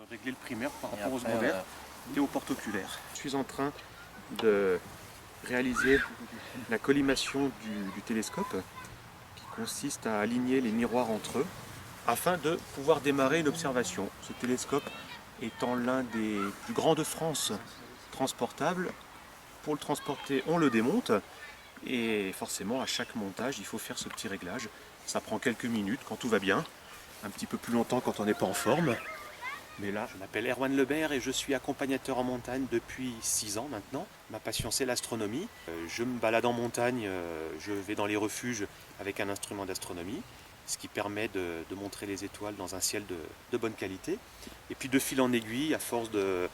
Régler le primaire par rapport aux secondaires et aux portes oculaires. Je suis en train de réaliser la collimation du télescope qui consiste à aligner les miroirs entre eux afin de pouvoir démarrer une observation. Ce télescope étant l'un des plus grands de France transportable, pour le transporter on le démonte et forcément à chaque montage il faut faire ce petit réglage. Ça prend quelques minutes quand tout va bien, un petit peu plus longtemps quand on n'est pas en forme. Mais là, je m'appelle Erwan Lebert et je suis accompagnateur en montagne depuis 6 ans maintenant. Ma passion, c'est l'astronomie. Je me balade en montagne, je vais dans les refuges avec un instrument d'astronomie, ce qui permet de montrer les étoiles dans un ciel de bonne qualité. Et puis de fil en aiguille, à force de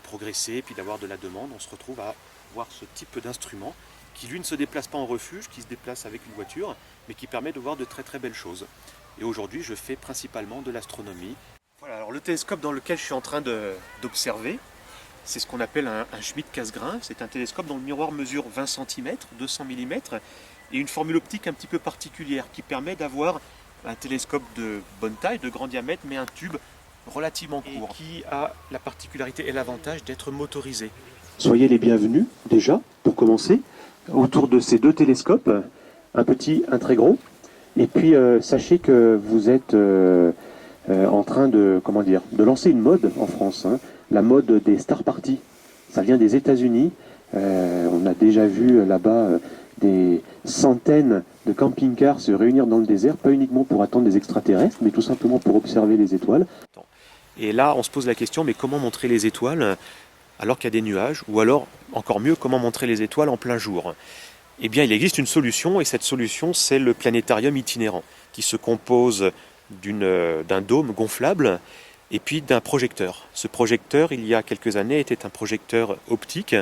progresser et puis d'avoir de la demande, on se retrouve à voir ce type d'instrument qui, lui, ne se déplace pas en refuge, qui se déplace avec une voiture, mais qui permet de voir de très très belles choses. Et aujourd'hui, je fais principalement de l'astronomie. Voilà, alors le télescope dans lequel je suis en train d'observer, c'est ce qu'on appelle un Schmidt-Cassegrain. C'est un télescope dont le miroir mesure 20 cm, 200 mm, et une formule optique un petit peu particulière qui permet d'avoir un télescope de bonne taille, de grand diamètre, mais un tube relativement court, et qui a la particularité et l'avantage d'être motorisé. Soyez les bienvenus déjà, pour commencer, autour de ces deux télescopes, un petit, un très gros, et puis sachez que vous êtes en train de lancer une mode en France, hein, la mode des star parties. Ça vient des États-Unis. On a déjà vu là-bas des centaines de camping-cars se réunir dans le désert, pas uniquement pour attendre des extraterrestres, mais tout simplement pour observer les étoiles. Et là, on se pose la question, mais comment montrer les étoiles alors qu'il y a des nuages? Ou alors, encore mieux, comment montrer les étoiles en plein jour? Eh bien, il existe une solution, et cette solution, c'est le planétarium itinérant, qui se compose d'un dôme gonflable et puis d'un projecteur. Ce projecteur, il y a quelques années, était un projecteur optique,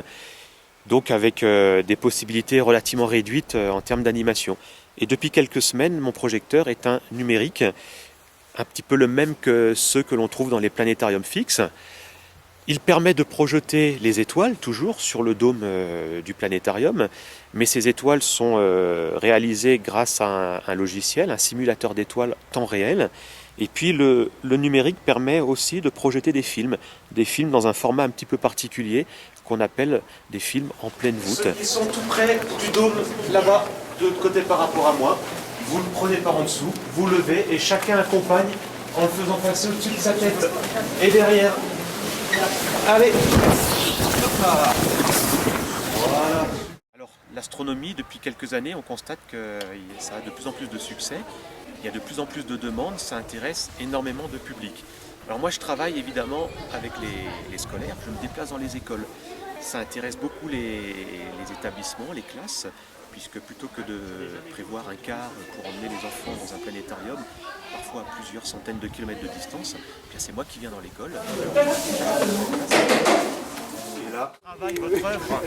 donc avec des possibilités relativement réduites en termes d'animation. Et depuis quelques semaines, mon projecteur est un numérique, un petit peu le même que ceux que l'on trouve dans les planétariums fixes. Il permet de projeter les étoiles, toujours sur le dôme du planétarium, mais ces étoiles sont réalisées grâce à un logiciel, un simulateur d'étoiles temps réel. Et puis le numérique permet aussi de projeter des films dans un format un petit peu particulier, qu'on appelle des films en pleine voûte. Ceux qui sont tout près du dôme, là-bas, de l'autre côté par rapport à moi, vous le prenez par en dessous, vous levez, et chacun accompagne en le faisant passer au-dessus de sa tête et derrière. Allez, voilà. Alors l'astronomie, depuis quelques années, on constate que ça a de plus en plus de succès, il y a de plus en plus de demandes, ça intéresse énormément de public. Alors moi je travaille évidemment avec les scolaires, je me déplace dans les écoles. Ça intéresse beaucoup les établissements, les classes, puisque plutôt que de prévoir un car pour emmener les enfants dans un planétarium, parfois à plusieurs centaines de kilomètres de distance, c'est moi qui viens dans l'école. Et là, travaille votre œuvre.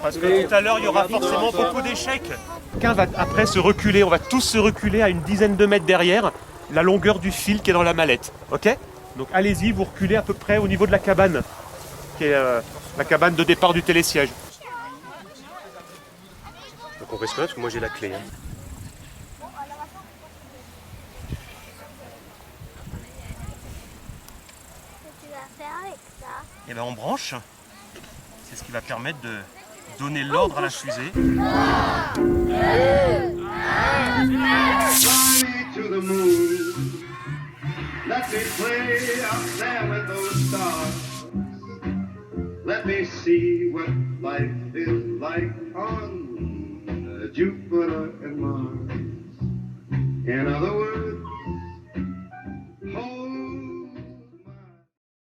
Parce que tout à l'heure, il y aura forcément beaucoup d'échecs. Quelqu'un va après se reculer, on va tous se reculer à une dizaine de mètres derrière la longueur du fil qui est dans la mallette. Ok? Donc allez-y, vous reculez à peu près au niveau de la cabane, qui est la cabane de départ du télésiège. Donc on reste là parce que moi j'ai la clé. Hein. Qu'est-ce que tu vas faire avec ça? Et bien on branche. C'est ce qui va permettre de donner l'ordre à la fusée. Let me see what life is like on Jupiter and Mars. In other